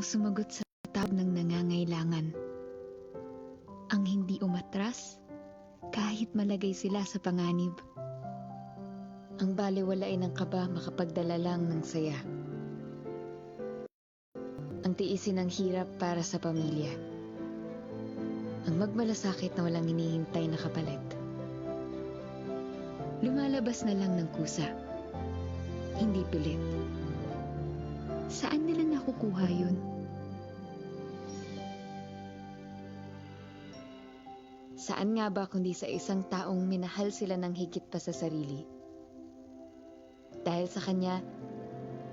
ang sumagot sa tawag ng nangangailangan. Ang hindi umatras kahit malagay sila sa panganib. Ang balewalain ng kaba makapagdala lang ng saya. Ang tiisin ng hirap para sa pamilya. Ang magmalasakit na walang hinihintay na kapalit. Lumalabas na lang ng kusa. Hindi pilit. Saan nila nakukuha yun? Saan nga ba kundi sa isang taong minahal sila ng higit pa sa sarili? Dahil sa kanya,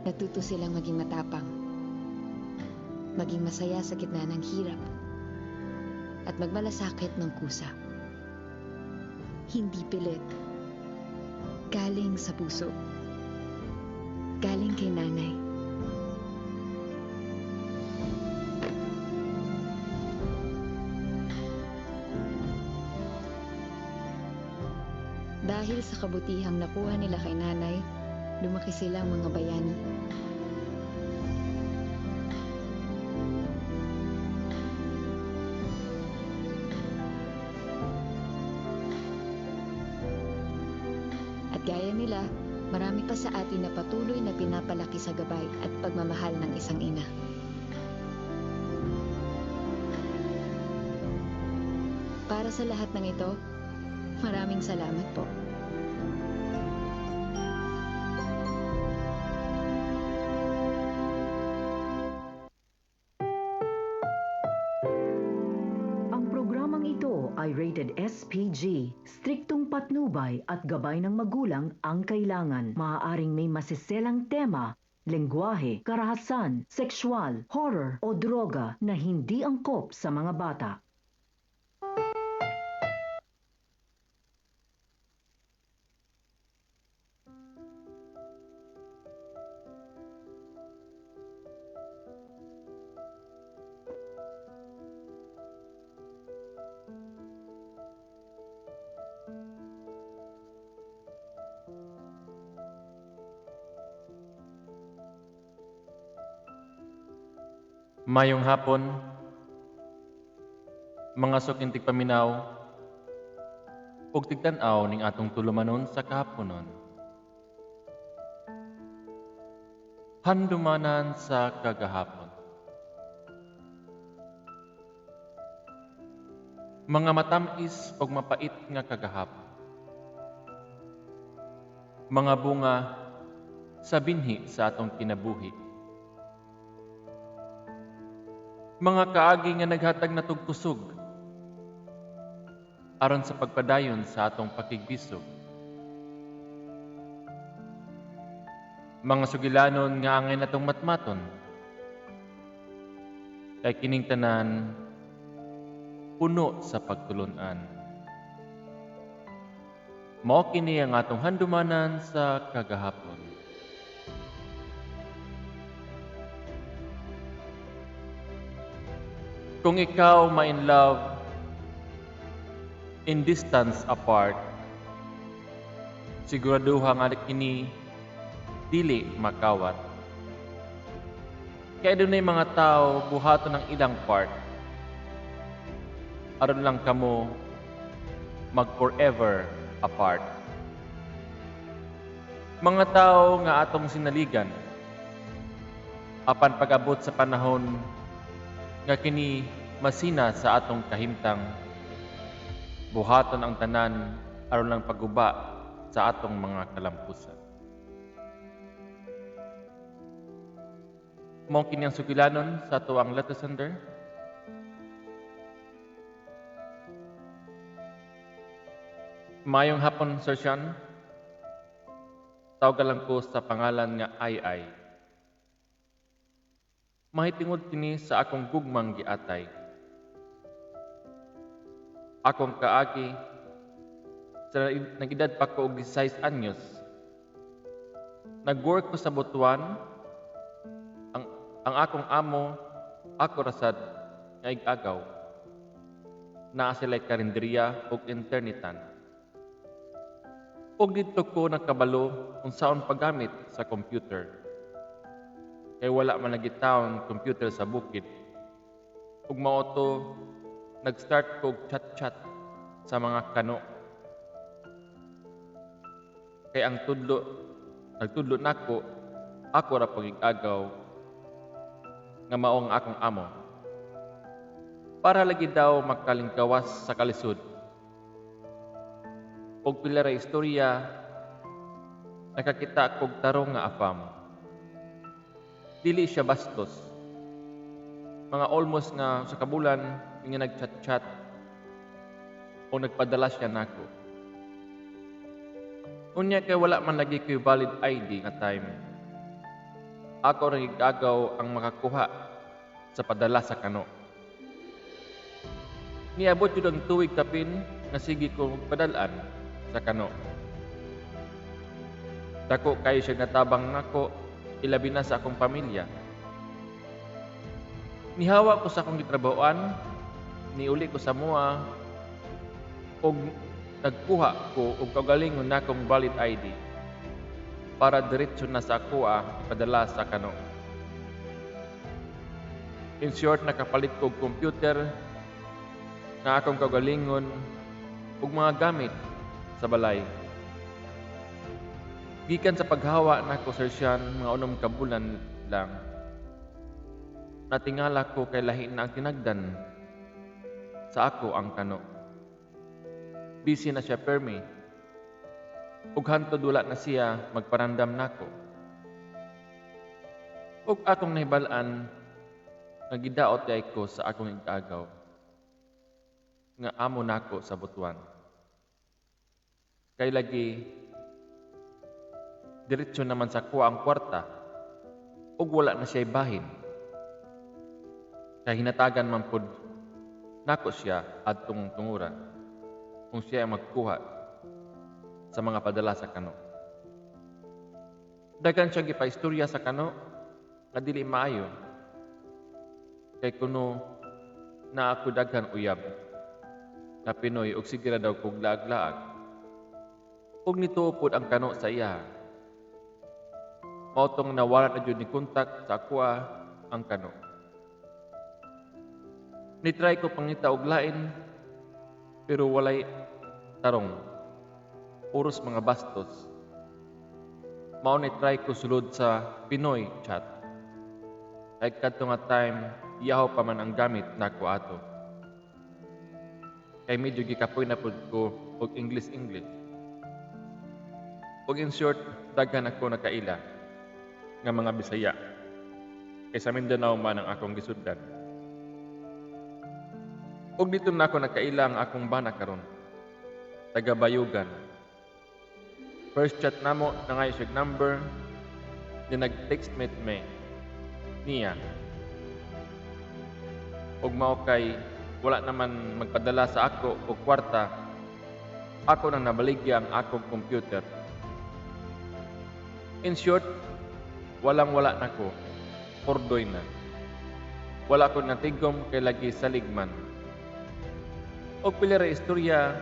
natuto silang maging matapang. Maging masaya sa gitna ng hirap. At magmalasakit ng kusa. Hindi pilit. Galing sa puso. Galing kay nanay. Dahil sa kabutihang nakuha nila kay nanay, lumaki silang mga bayani. At gaya nila, marami pa sa atin na patuloy na pinapalaki sa gabay at pagmamahal ng isang ina. Para sa lahat ng ito, maraming salamat po. Ang programang ito ay rated SPG. Striktong patnubay at gabay ng magulang ang kailangan. Maaaring may masiselang tema, lengguwahe, karahasan, sexual, horror o droga na hindi angkop sa mga bata. Mayong hapon, mga sukintig paminaw, ug tigtanaw ning atong tulumanon sa kahaponon. Handumanan sa kagahapon. Mga matamis ug mapait nga kagahapon. Mga bunga sa binhi sa atong kinabuhi. Mga kaagi nga naghatag na tugkusog aron sa pagpadayon sa atong pakigbisog. Mga sugilanon nga angay natong matmaton, kay kining tanan puno sa pagtulunan. Mao kini ang atong handumanan sa kagahapon. Kung ikaw ma-in love in distance apart, siguraduha nga kini dili makawat. Kaya dunay mga tao buhaton ng ilang part aron lang kamo mag forever apart. Mga tao nga atong sinaligan apan pag-abot sa panahon nga kini masina sa atong kahimtang, buhaton ang tanan aron lang paguba sa atong mga kalampusan. Mao kini ang sugilanon sa ato ang letter sender. Mayong hapon, Sir Sean. Tawagan lang ko sa pangalan nga Ay. Mahitingod kini sa akong gugmang giatay. Akong kaagi, sa nag-edad pa ko og 16 anyos. Nag-work ko sa Butuan. Ang akong amo, ako rasad, nga ig-agaw. Naa sila'y karinderiya ug internetan. Og dito ko nakabalo kung saan paggamit sa computer. kay wala man lagi taon computer sa bukid. Ug mao to nag-start ko og chat-chat sa mga kano. Kay ang nagtudlo nako, ako ra pagig-agaw nga mao ang akong amo. Para lagi daw makalingkawas sa kalisod. Og pila ra istorya, nakakita kog tarong nga afam. Dili siya bastos. Mga almost nga sa kabulan, nga nag-chat-chat o nagpadala siya nako. Unya kay wala man lagi ko'y valid ID nga time. Ako rin igagaw ang makakuha sa padala sa kano. Niabot yun ang tuwig kapin nga sige ko padalaan sa kano. Dako kayo siya natabang nako, ilabi na sa akong pamilya. Nihawa ko sa akong gitrabahoan, niuli ko sa mua, og nagkuha ko og kagalingon na akong valid ID para diretso na sa kuha ipadala sa kano. In short, nakapalit ko og computer na akong kagalingon ug mga gamit sa balay. Gikan sa paghawa nako sir siyan mga unom ka bulan lang. Natingala ko kay lahi na ang tinagdan sa ako ang kano. Busy na siya permi. Ug hantod wala na siya magparandam nako. Ug akong nahibalaan nga gidaot kay ko sa akong igagaw nga amo nako sa butuan. Kay lagi diretso naman sa kuha ang kwarta ug wala na siya bahin. Kay hinatagan man pud nako siya adtong tunguran kung siya ay magkuha sa mga padala sa kano. Dagan siya gipaistorya sa kano nga dili maayo. Kay kuno na ako daghan uyab na Pinoy ug sige ra daw kog laag-laag. Ug nituupod ang kano sa iya. Mautong nawala na jud ni kontak sa akwa ang kano. Nitry ko pangita og lain pero walay tarong. Puros mga bastos. Mao ni try ko sulod sa Pinoy chat. Ay kadto nga time iyaw pa man ang gamit nako ato. Kay medyo gikapoy na pud ko og English. Ug in short, daghan ako nakaila nga mga Bisaya. Kay sa Mindanao man ang akong gisuddan. Ug dito na ako nakaila ang akong bana karon. Taga Bayugan. First chat namo na nga siya number, di nag-text me niya. Ug mao kay wala naman magpadala sa ako o kwarta, ako nang nabaligya ang akong computer. In short, walang-wala na ko, pordoy na. Wala ko natigom kay lagi saligman. O pila ra istorya,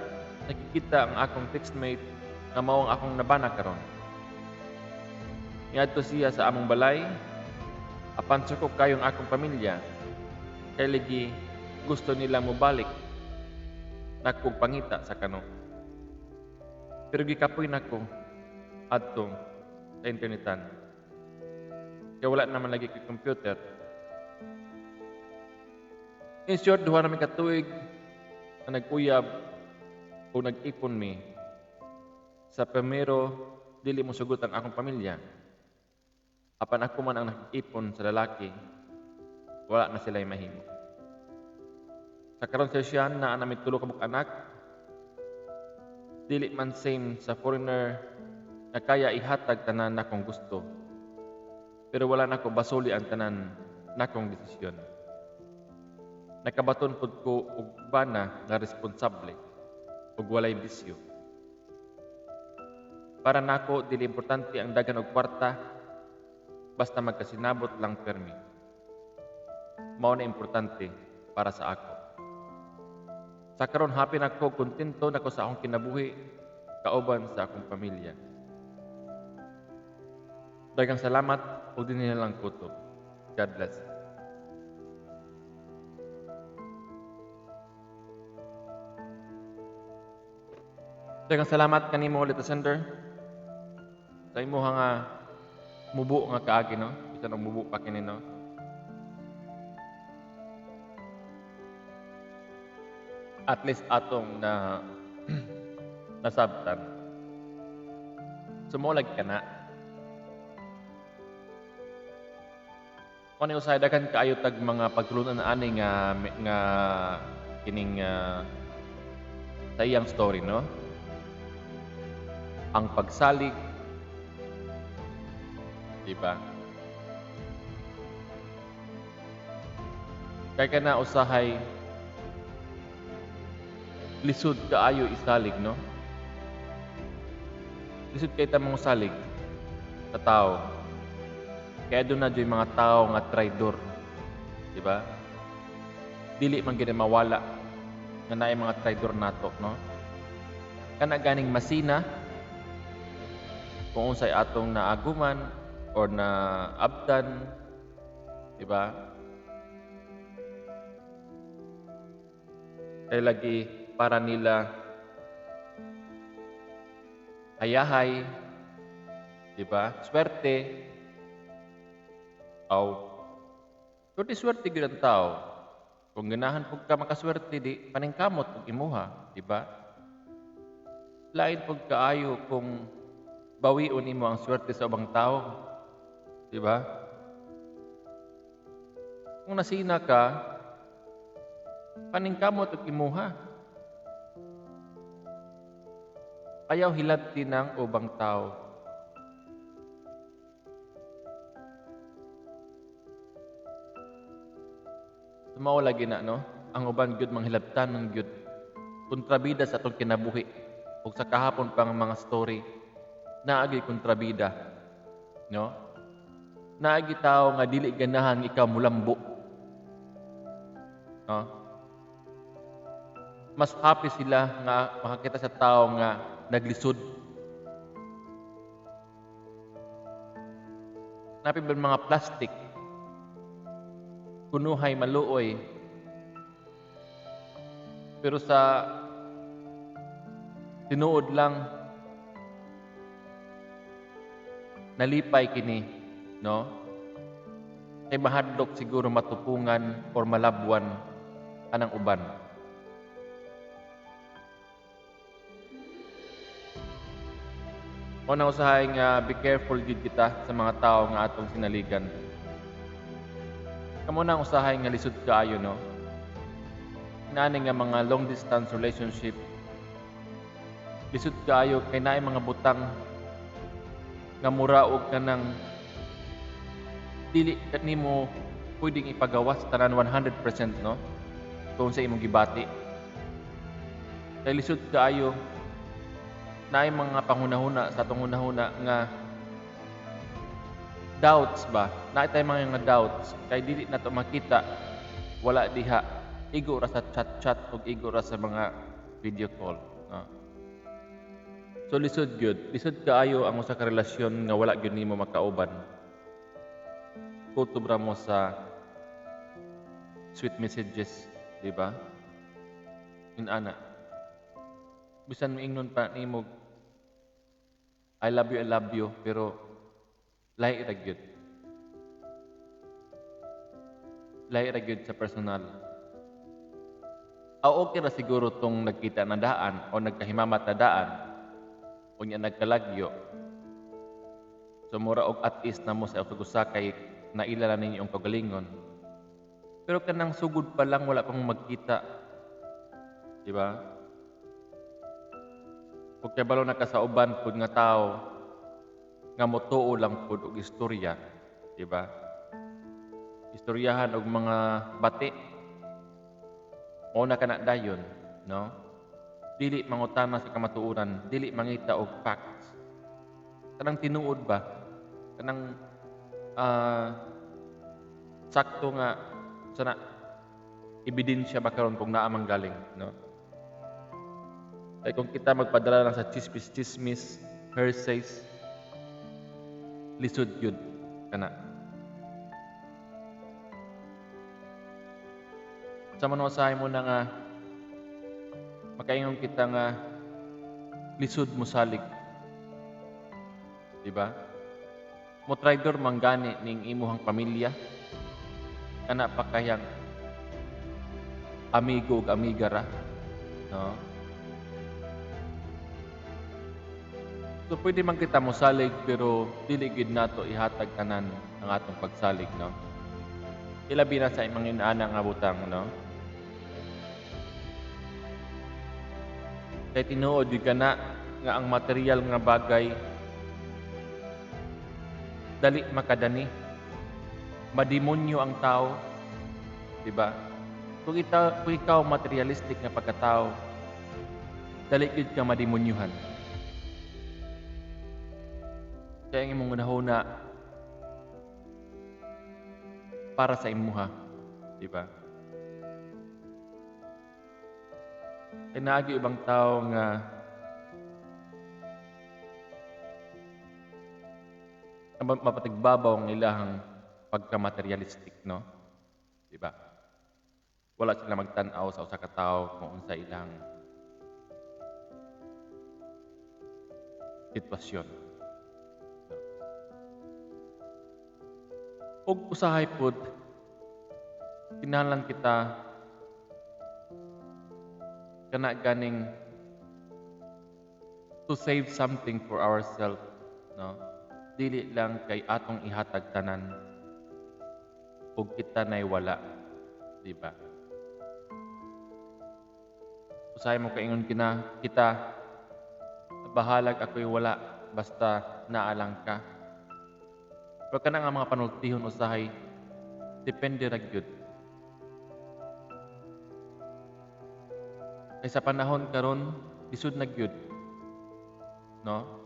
nakikita ang akong textmate na mao ang akong nabana karon. Niadto siya sa among balay, apan sukok kayong akong pamilya, kay lagi gusto nila mo balik nakong pangita sa kano. Pero gikapoy nako adto sa internetan. Kaya wala naman lagi kay computer. In short, duha namin katuig na nag-uyab o nag-ipon mi. Sa primero, dili mo sugot ang akong pamilya. Apan ako man ang nag-ipon sa lalaki, wala na sila mahimo. Sa karon siya na namin tulo ka anak, dili man same sa foreigner na kaya ihatag tanan na kung gusto. Pero wala na ko basuli ang tanan na kong desisyon. Nakabaton pud ko og bana nga responsable ug walay bisyo. Para nako dili importante ang daghan og kwarta basta magkasinabot lang permi. Mao na importante para sa ako. Sa karon happy nako, kontento nako sa akong kinabuhi kauban sa akong pamilya. Daghang salamat ug dinhi lang ko to. God bless. Daghang salamat kanimo ulit, Sender. Sa imo nga mubo nga kaagi, no? Bisan og mubo pa kini, no? At least atong na nasabtan. Sumulag ka na. Kung ano usay daghan kaayo tag mga pagtulunan ani nga kining sa iyang story, no? Ang pagsalig, di ba? Kaya ka na usahay lisod kaayo isalig, no? Lisod kay ta mong salig sa tao. Kaya doon na dyan mga tao nga traidor, di ba? Dili man gina mawala nga naay mga traidor nato, no? Kana ganing masina kung unsay atong naaguman or na abdan, di ba? Kaya lagi para nila hayahay, di ba? Swerte. Swerte gyud ang tao. Kung ganahan pug ka makaswerte di paningkamot pug imuha, di ba? Lain pug kaayo kung bawion imo ang swerte sa ubang tao, di ba? Kung nasina ka, paningkamot ug imuha. Ayaw hilabti ng ubang tao. Mao lagi na, no? Ang uban gyud manghilabtan ng gyud kontrabida sa atong kinabuhi ug sa kahapon pang mga story naagi kontrabida, no? Naagi tao nga dili ganahan ikaw mulambo, no? Mas happy sila nga makakita sa tao nga naglisod. Napi ba mga plastic kunuhay maluoy. Pero sa tinuod lang nalipay kini, no? Kay mahadlok siguro matupungan or malabwan anang uban. Una usahay nga be careful gid kita sa mga tao nga atong sinaligan. Kamo na usahay nga lisod kaayo, no? Nani nga mga long distance relationship. Lisod kaayo kay naay mga butang nga muraog ka ng dili kanimo pwedeng ipagawas tanan 100%, no? Kung sa imong gibati. Kay lisod kaayo naay mga panghunahuna sa atong hunahuna nga doubts ba? Naay tay mga doubts kay dili nato makita wala diha igo ra sa chat-chat ug igo ra sa mga video call, no? So lisod kaayo ang usa ka relasyon nga wala gyud nimo makauban. Kutob ra mo sa sweet messages, di ba? Ana. Bisan moingnon pa nimo I love you, pero lahi ra gyud. Lahi ra gyud sa personal. Okay ra siguro tong nagkita na daan o nagkahimamat na daan o nya nagkalagyo. So mura og at least na mo sa usa kay nailala ninyo ang kagalingon. Pero kanang sugod pa lang wala pang magkita. Di ba? Kung kabalo na ka sa uban pud nga tao nga motuo lang pud og istorya, di ba? Istoryahan og mga bati. O na kana dayon, no? Dili mangutana sa kamatuoran, dili mangita og facts. Kanang tinuod ba? Kanang sakto nga sana ebidensya ba karon kung naa man galing, no? Kaya kung kita magpadala lang sa chismis, hersays, lisod yun kana. Sa manusahay mo na nga, makaingon kita nga, lisod mo salig. Diba? Mo traidor manggani ning imuhang pamilya, kana pa kayang amigo ug amiga ra, no? So pwede man kita mo salig pero dili gid nato ihatag tanan ang atong pagsalig, no? Ilabi na sa imong inaana nga butang, no? Kay tinuod gyud kana nga ang material nga bagay dali makadani. Mademonyo ang tao, di ba? Kung ikaw materialistic na pagkatao, dali gyud ka mademonyuhan. Kaya ang imong unahuna para sa imuha, di ba? Kaya naagi ibang tao nga mapatigbabaw ang ilahang pagka-materialistic, no? Di ba? Wala sila magtan-aw sa usa ka tawo kung unsa ilang sitwasyon. Og usahay pod kinahanglan kita kana ganing to save something for ourselves, no? Dili lang kay atong ihatag tanan ug kita nay wala, di ba? Usahay mo kaingon kita bahalag ako'y wala basta naalang ka. Pero kana nga mga panultihon usahay depende ra gyud. Kay sa panahon karon lisod na gyud, no?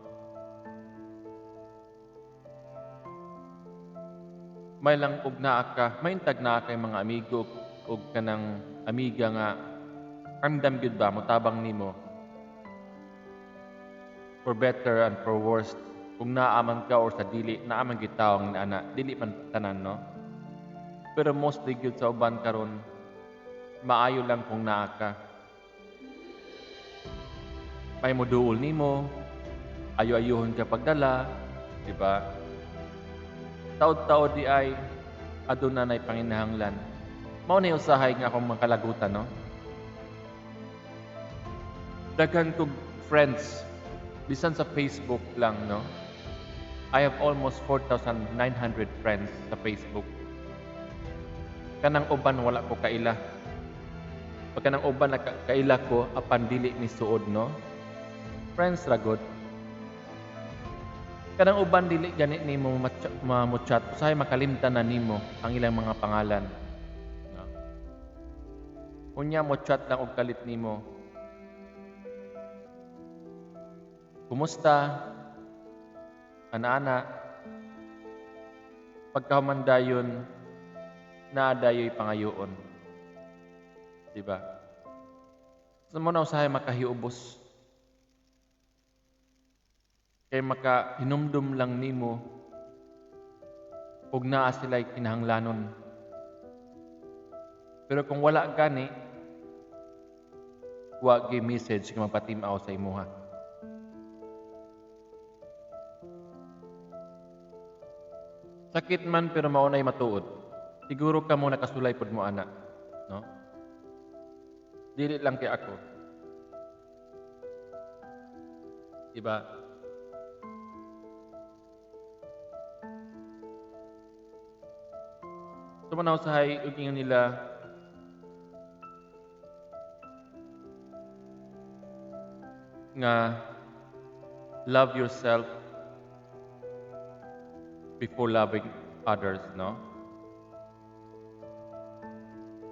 May lang og naa ka, may intag naa kay mga amigo og kanang amiga nga amdam gyud ba motabang nimo for better and for worse. Kung naaman ka or sa dili naaman gyud taong ana dili man tanan, no? Pero mostly gyud sa uban karon maayo lang kung naa ka. May moduol nimo, ayo-ayohon ka pagdala, di ba? Taod-taod di ay aduna nay panginahanglan. Mao ni usahay nga akong makalagutan, no? Daghan kog friends bisan sa Facebook lang, no? I have almost 4,900 friends sa Facebook. Kanang uban wala ko kaila. Pag kanang uban na kaila ko apan dili ni suod, no? Friends ra gud. Kanang uban dili gani nimo ma-chat usahay makalimtan na nimo ang ilang mga pangalan. No? Unya mo chat lang og kalit nimo. Kumusta? Ana-ana? Pagkahumandayon naadayoy pangayoon. Di ba? Sa mo na usahay makahiubos. Kay makahinumdum lang nimo ug naa sila'y kinahanglanon. Pero kung wala gani, wa gi message nga magpatimaw sa imuha. Sakit man pero maunay matuod. Siguro ka mo nakasulay pod mo ana, no? Dili lang kay ako. Diba? Sumanaw sa hay ug ingon nila nga love yourself before loving others, no?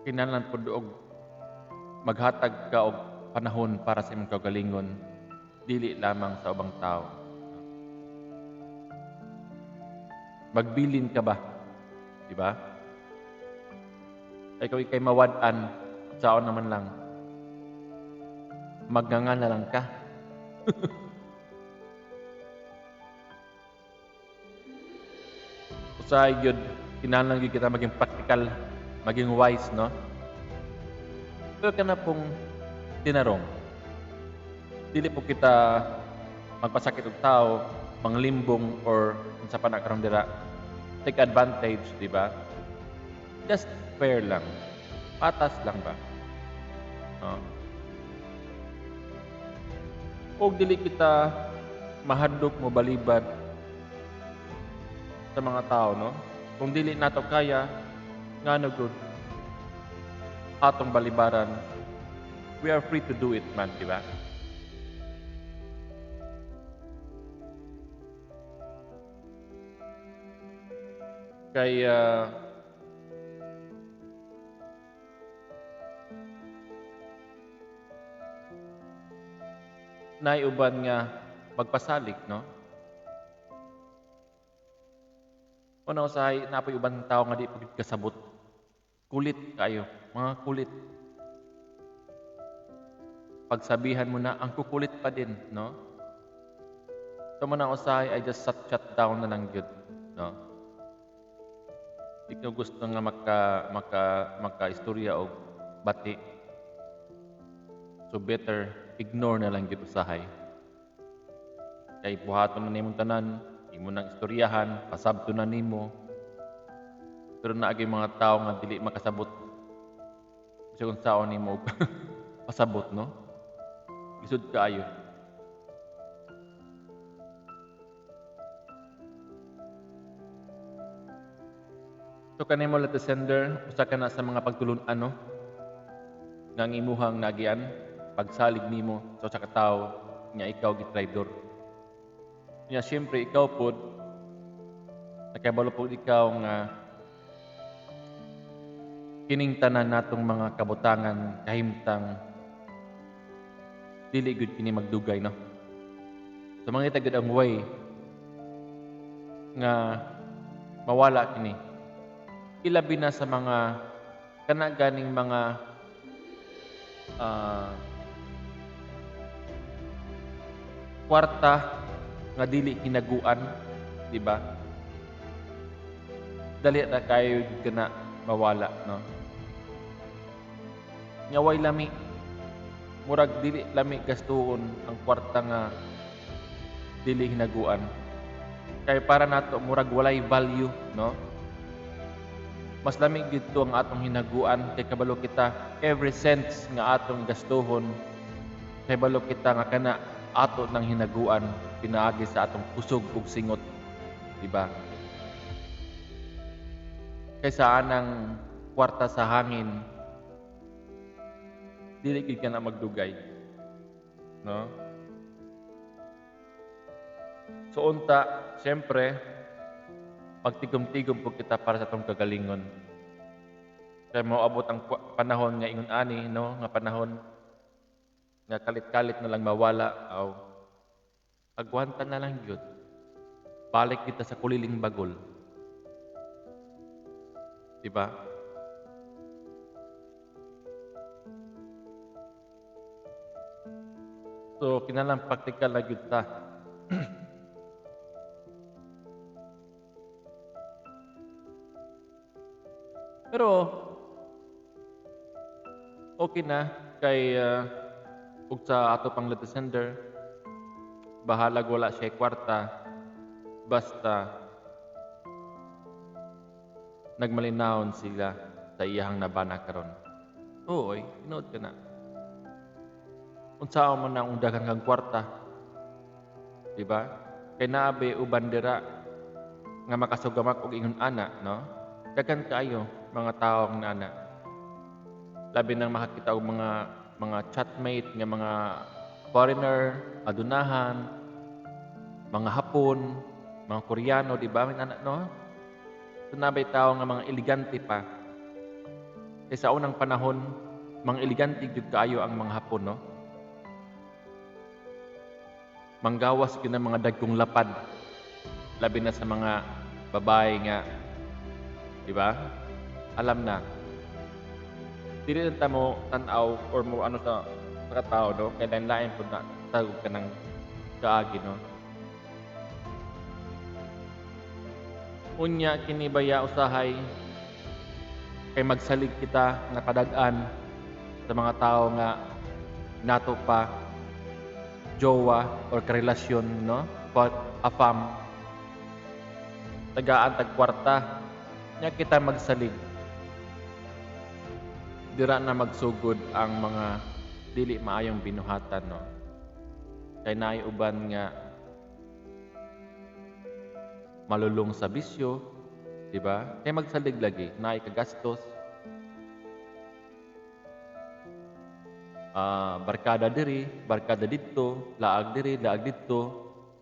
Kinahanglan pod og maghatag ka og panahon para sa imong kaugalingon, dili lamang sa ubang tao. Magbilin ka ba? Di ba? Ikaw ikay mawad-an, saon naman lang. Magngangan na lang ka. Usahay gyud kinahanglan gyud kita maging practical, maging wise, no? Pero ka na pong tinarong. Dili po kita magpasakit og tao, manglimbong or unsa pa na karon dira. Take advantage, di ba? Just fair lang. Patas lang ba? Oh. O dili kita mahadlok mo balibad sa mga tao, no? Kung dili nato kaya, ngano gud atong balibaran, we are free to do it man, di ba? Kaya naiuban nga magpasalig, no? Una usahay napoy uban tao nga di pagid kasabot. Kulit kayo, mga kulit. Pagsabihan mo na ang kukulit pa din, no? So muna usahay I just shut down na lang gyud, no? Di ko gusto nga maka istorya og bati. So better ignore na lang gyud usahay. Kay buhaton na nimong tanan, imo nang istoryahan, pasabto na nimo. Pero naagi mga tao nga dili makasabot. Kasi kung saan nimo pasabot, no? Lisod kaayo. So kanimo let the sender, usa ka na sa mga pagtulon-an, no? Nga ang imuhang nagian, pagsalig nimo sa usa ka tawo nga ikaw gitraidor. Nya siyempre ikaw pod nakabalo pod ikaw nga kining tanan natong mga kabutangan kahimtang dili gud kini magdugay, no? So mangita gud ang way nga mawala kini. Ilabi na sa mga kanaganing mga kwarta nga dili hinaguan, di ba? Dali na kayo kana mawala, no? Nyaway lami, murag dili lami gastuon ang kwarta nga dili hinaguan. Kay para nato murag walay value, no? Mas lami gito ang atong hinaguan kay kabalo kita every cents nga atong gastuhon kay balo kita nga kana ato nang hinaguan pinaagi sa atong kusog ug singot, di ba? Kaysa anang kwarta sa hangin dili gid ka na magdugay, no? So unta, siyempre pagtigom-tigom po kita para sa atong kagalingon. Kaya moabot ang panahon nga ingon ani, no? Nga panahon nga kalit-kalit na lang mawala aw agwanta na lang gyud. Balik kita sa kuliling bagol. Di ba? So kinalang praktikal na gyud ta. Pero okay na kay ug sa ato pang sender bahalag wala siya kwarta basta nagmalinawon sila sa iyahang nabana karon. Oy, inood ka na. Unsa man ang daghang kang kwarta? Di ba? Kay naabe uban dira nga makasugamak og ingon ana, no? Daghan kaayo mga taong nana. Labi nang makakita og mga chatmate nga mga foreigner, adunahan, mga Hapon, mga Koreano, di ba? No? Tunabay tao nga mga elegante pa. Kaya sa unang panahon, mga elegante gyud kaayo ang mga Hapon, no? Manggawas gyud ang mga dagkong lapad. Labi na sa mga babae nga, di ba? Alam na. Dili na mo tan-aw or mo ano sa katao, no? Kaya lain po na tagog ka ng kaagi, no? Unya kinibaya usahay kay magsalig kita nga kadag-an sa mga tao nga nato pa jowa or karelasyon, no? But afam tagaan tag kwarta nya kita magsalig. Dira na magsugod ang mga dili maayong binuhatan, no? Kay naay uban nga malulong sa bisyo, di ba? Kay magsalig lagi, naay kagastos. Barkada diri, barkada dito, laag diri, laag dito,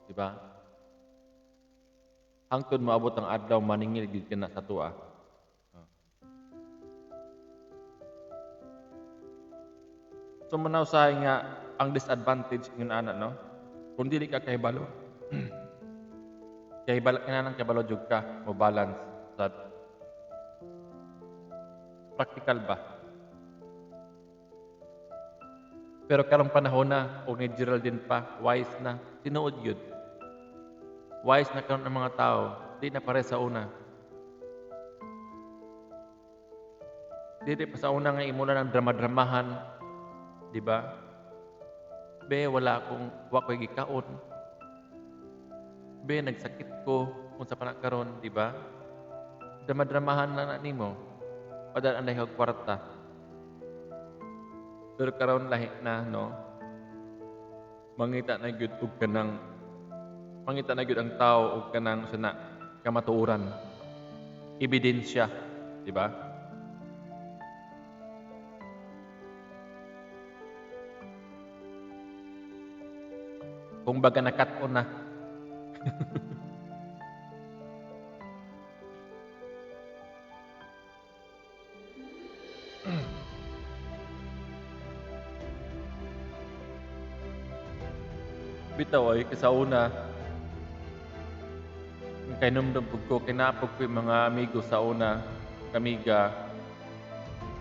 di ba? Hangtod maabot ang adlaw maningil gid kana sa tuwa. So manawsahay nga ang disadvantage ng ana, no? Kung dili ka kahibalo. Kahibalo jud ka mo balance sa practical ba? Pero karong panahon na, o ni Geraldine pa, wise na, tinuod yun. Wise na karon ang mga tao, di na pare sa una. Di pa sa una nga imo na ng drama-dramahan, di ba? Be, wala ko'y gikaon. Be, nagsakit ko, kung sa panakaroon, di ba? Drama-dramahan na nimo, padaan ang lahig kwarta. Pero karon lahi na, no? Mangita na gyud ang tao og kanang sana kamatuoran. Ebidensya, di ba? Kung baga nakat-on na. Bitaw ay kasauna kay numdum ko kinapog ko yung mga amigo sa una kamiga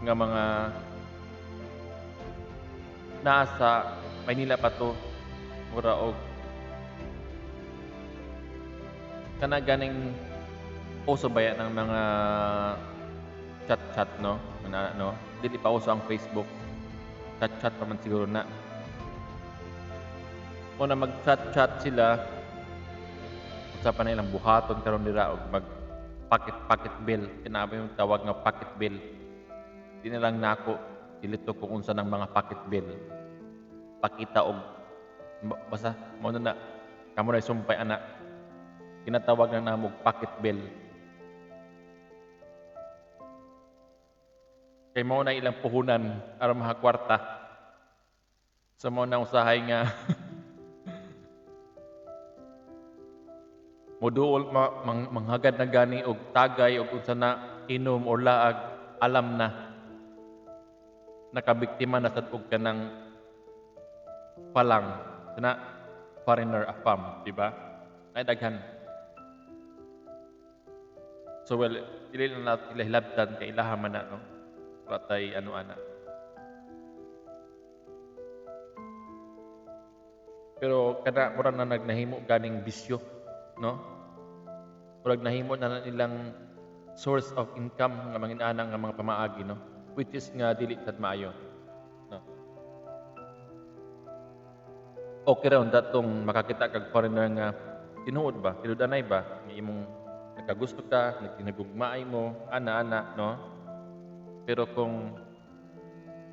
nga mga nasa Maynila pa to mura og kana ganing uso baya ng mga chat no ano dili pa uso ang Facebook chat pa man siguro na o na mag-chat sila usapan na ilang buhaton karon dira og mag packet bill kinabi yung tawag nga packet bill di na lang nako dilito kung unsa ng mga packet bill pakita og basta mo na kamo na sumpay ana kinatawag na namog packet bill kay mo na ilang puhunan aron maha kwarta sa mo na usahay nga moduol manghagad na gani og tagay og unsa na inom or laag alam na nakabiktima na sad og kanang palang na foreigner afam di ba ay daghan so well dili na hilabtan kay ilaha man na no patay ano ana pero kada mura na nagnahimo ganing bisyo no? Murag nahimo na nilang source of income nga manginana nga mga pamaagi, no? Which is nga dili sad maayo. No? Okay ra datong makakita kag foreigner nga tinuod ba, tinudanay ba nga imong nakagusto ka, nagtinagugmaay mo, ana no? Pero kung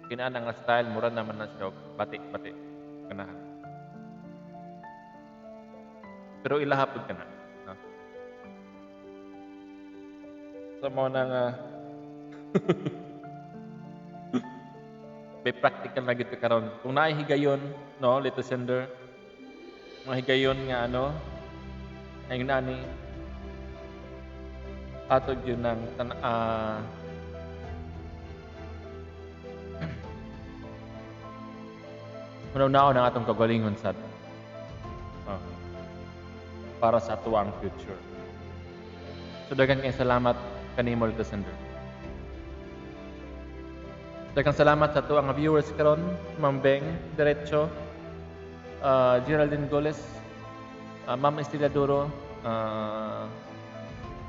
kinana nga style mura naman na siya bati kanahan. Pero ilahapod ka na. No? So, mo na nga may practical na gito karon. Kung naihigayon, no, little sender, mahigayon nga, ano, ngayon nani, atog yun ng unaw-unaw ng atong kagalingon sad. Para sa tuwang future. So, daghang kayong salamat kanimo little sender. Daghang salamat sa tuwang viewers karon, Ma'am Beng Diretso, Geraldine Goles, Ma'am Estela Duro,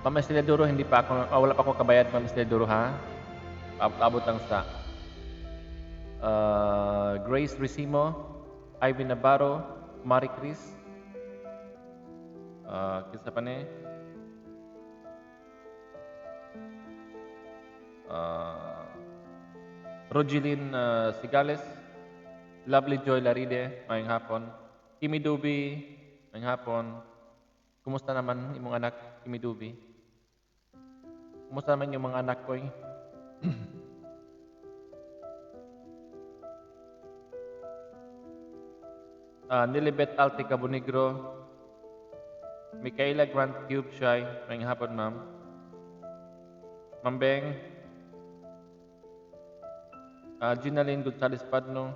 Ma'am Estela Duro, hindi pa ako, wala pa ako kabayad, Ma'am Estela Duro, ha? Abot lang sa Grace Ricimo, Ivy Navarro, Marie Chris, kisa pa ni, Rogeline Sigales, Lovely Joy Laride, ngayong hapon, Kimi Dubi, ngayong hapon. Kumusta naman imong anak, Kimi Dubi? Kumusta naman yung mga anak ko? Nilibet Alti Cabonegro, Micaela Grant Cube Shy, ngayong hapon, ma'am. Mambeng, Ginaline Gonzales Padno,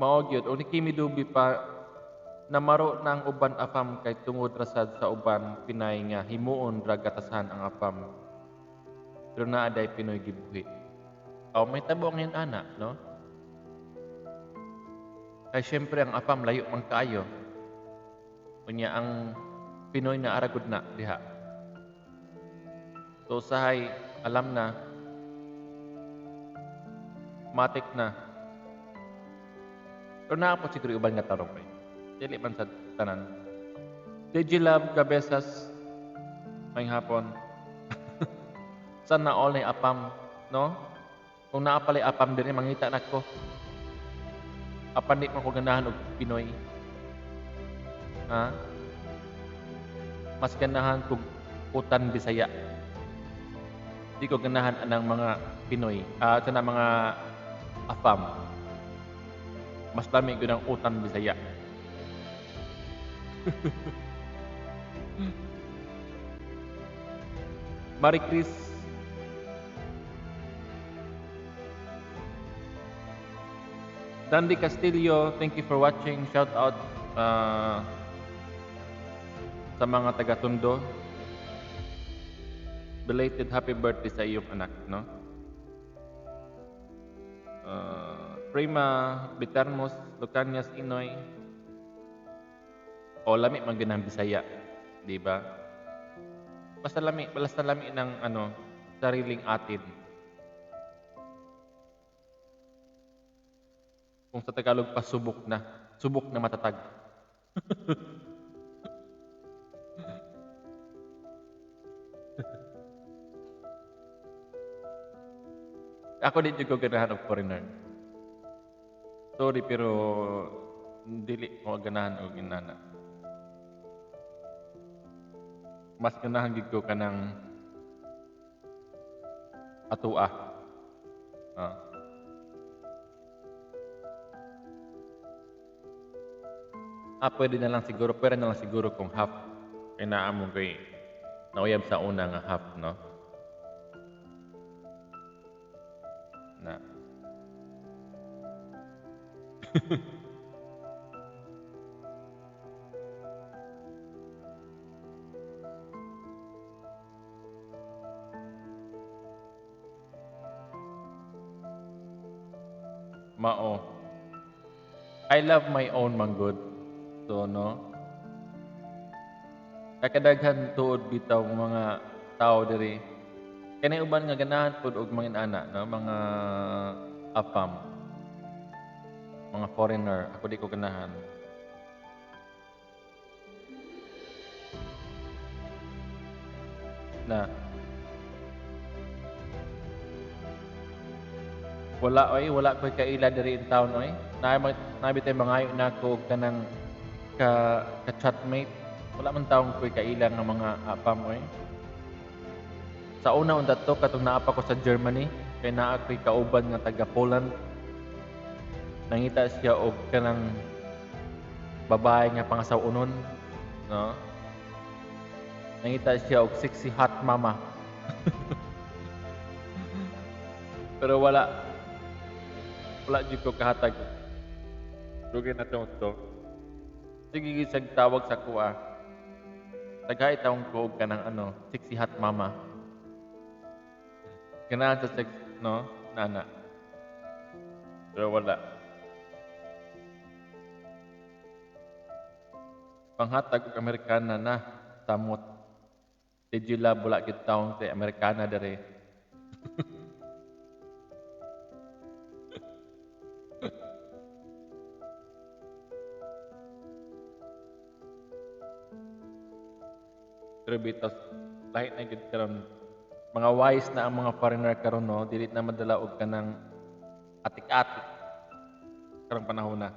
maogyod o ni Kimi Dubi pa namaro na ang uban afam kay tungod rasad sa uban Pinay nga himuon ra gatasan ang afam. Pero naa day Pinoy gibuhi. Aw may tabo ang ana, no? Kay syempre ang afam layo man kaayo. Unya ang Pinoy na aragod na diha. So sahay alam na matik na. Pero naa po siguro uban nga tarong kay. Dili man sa tanan. DJ Love Cabezas ngayong hapon. Sana all na apam, no? Kung naa pala apam diri mangita nako. Apan di man ko ganahan og Pinoy. Ha? Mas ganahan kog utan Bisaya. Di ko ganahan anang mga Pinoy. Sana mga apam. Mas dami ko ng utan Bisaya. Marie Chris, Dandy Castillo, thank you for watching. Shout out sa mga taga-Tondo. Belated happy birthday sa iyong anak, no? Prima Bitarmos, Lucanias Inoy. O lami man ganang Bisaya, di ba? Basta lami ng sariling atin. Kung sa Tagalog pa subok na matatag. Ako di ko ganahan og foreigner. Sorry pero dili ko ganahan og inana. Mas ganahan gid ko kanang atua. Pwede na lang siguro kung half. Kaya naamong kay nauyab sa una nga half, no? Na. Mao. I love my own manggod. So, no? Kakadaghan tuod bitaw mga tao diri. Kani uban nga ganahan pud og mga ana, no? Mga afam. Mga foreigner, ako di ko ganahan. Na wala ko'y kaila diri in town oy. Nabi tay mangayo na ko kanang ka chatmate. Wala man taong ko'y kaila nga mga apam oy. Sa una unda to katong naa pa ko sa Germany kay naa ko'y kauban nga taga Poland. Nangita siya og kanang babae nga pangasawunon, no? Nangita siya og sexy hot mama. Pero wala jud ko kahatag. Dugay na to. Sige gisag tawag sa kuha. Tagay taong ko og kanang sexy hot mama. Ganahan sa sex, no? Nana. Pero wala. panghatag og Amerikana na samot. Did you love wala gyud taong kay Amerikana dere. Pero bitas lahi na gyud karon. Mga wise na ang mga foreigner karon no, dili na madala og kanang atik-atik karong panahon na.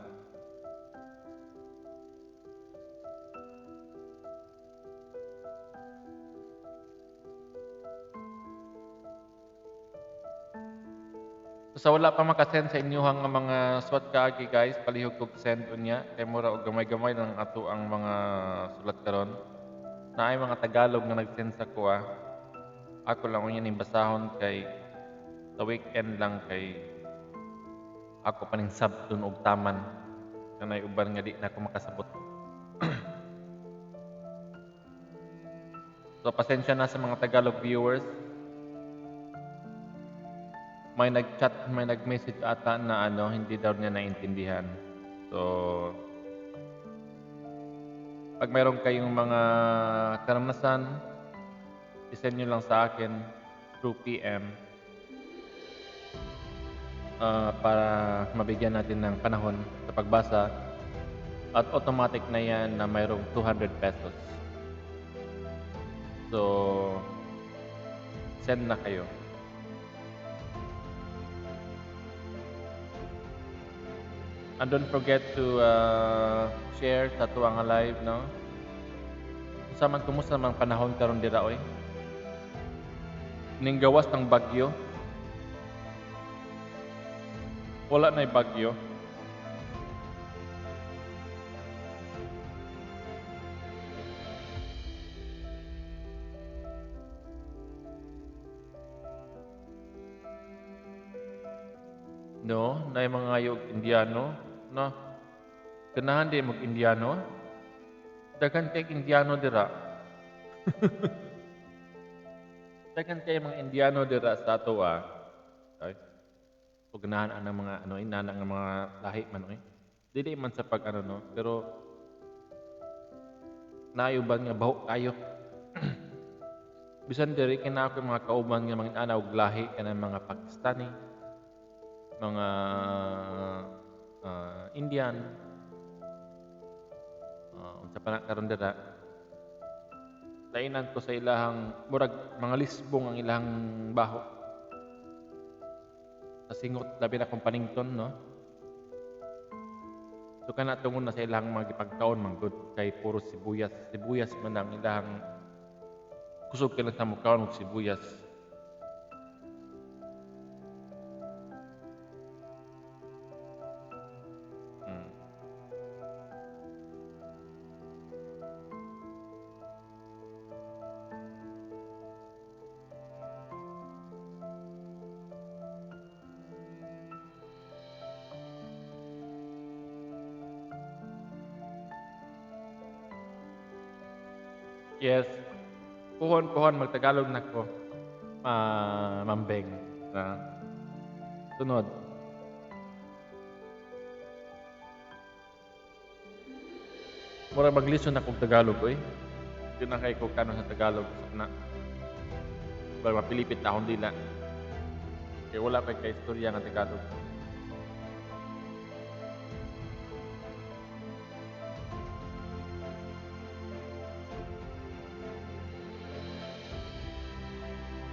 So, sa wala pa makasend sa inyohang nga mga sulat kaagi guys, palihog kog send unya kay mura og gamay-gamay lang ato ang mga sulat karon. Naay mga Tagalog nga nag-send sa kuha. Ako lang unya ning basahon kay sa weekend lang kay ako pa ning sabton og taman. Kanay uban nga di na ako makasabot. So pasensya na sa mga Tagalog viewers. May nag-chat, may nag-message ata na hindi daw niya naintindihan. So, pag mayroon kayong mga karanasan, isend nyo lang sa akin through PM para mabigyan natin ng panahon sa pagbasa at automatic na yan na mayroong 200 pesos. So, send na kayo. And don't forget to share sa tuwang live, no? Kumusta man panahon karon dira oy? Ning gawas ng bagyo. Wala na'y bagyo. No, na'y mga yog Indiano, no? Ganahan di mag-Indiano. Daghan kay Indiano dira. Daghan kay mga Indiano dira sa ato Ay. So ganahan ang mga inana nga mga lahi man Dili man sa pag no, pero naayuban nga baho kayo. Bisan diri kina ako mga kauban nga mga inana og lahi kanang mga Pakistani, mga Indian, unsa pa na karon dira. Lainan ko sa ilahang murag mga lisbong ang ilahang baho. Sa singot labi na kong panington, no? So kana tungod na sa ilahang mga gipagkaon manggod kay puro sibuyas. Sibuyas man ang ilahang kusog ka lang sa mukhaon og sibuyas. Yes. Puhon, magtagalog na ko. Mambeng. Sunod. Mura mag-listen na kong Tagalog, Hindi na kayo kung kano sa Tagalog. Para mapilipit na akong dila. Kaya wala pa kay istorya ng Tagalog.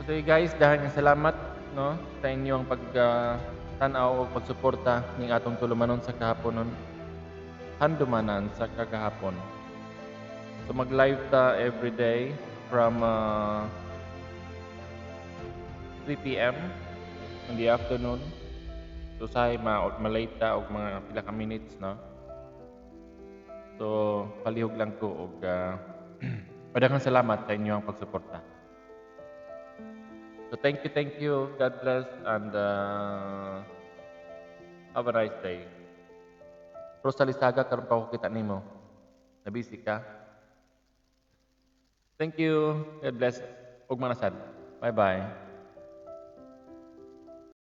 So guys, dahil salamat no sa inyong pag-tanaw o pagsuporta ning atong tulumanon sa kahaponon. Handumanan sa kagahapon. So mag-live ta every day from 3 p.m. in the afternoon. So say malate ta og mga pila ka minutes, no. So palihog lang ko og padaghang salamat sa inyong pagsuporta. So thank you. God bless and have a nice day. Rosalie Saga, karon pa ko kita nimo. Nabisi ka? Thank you. God bless. Ug manasad. Bye-bye.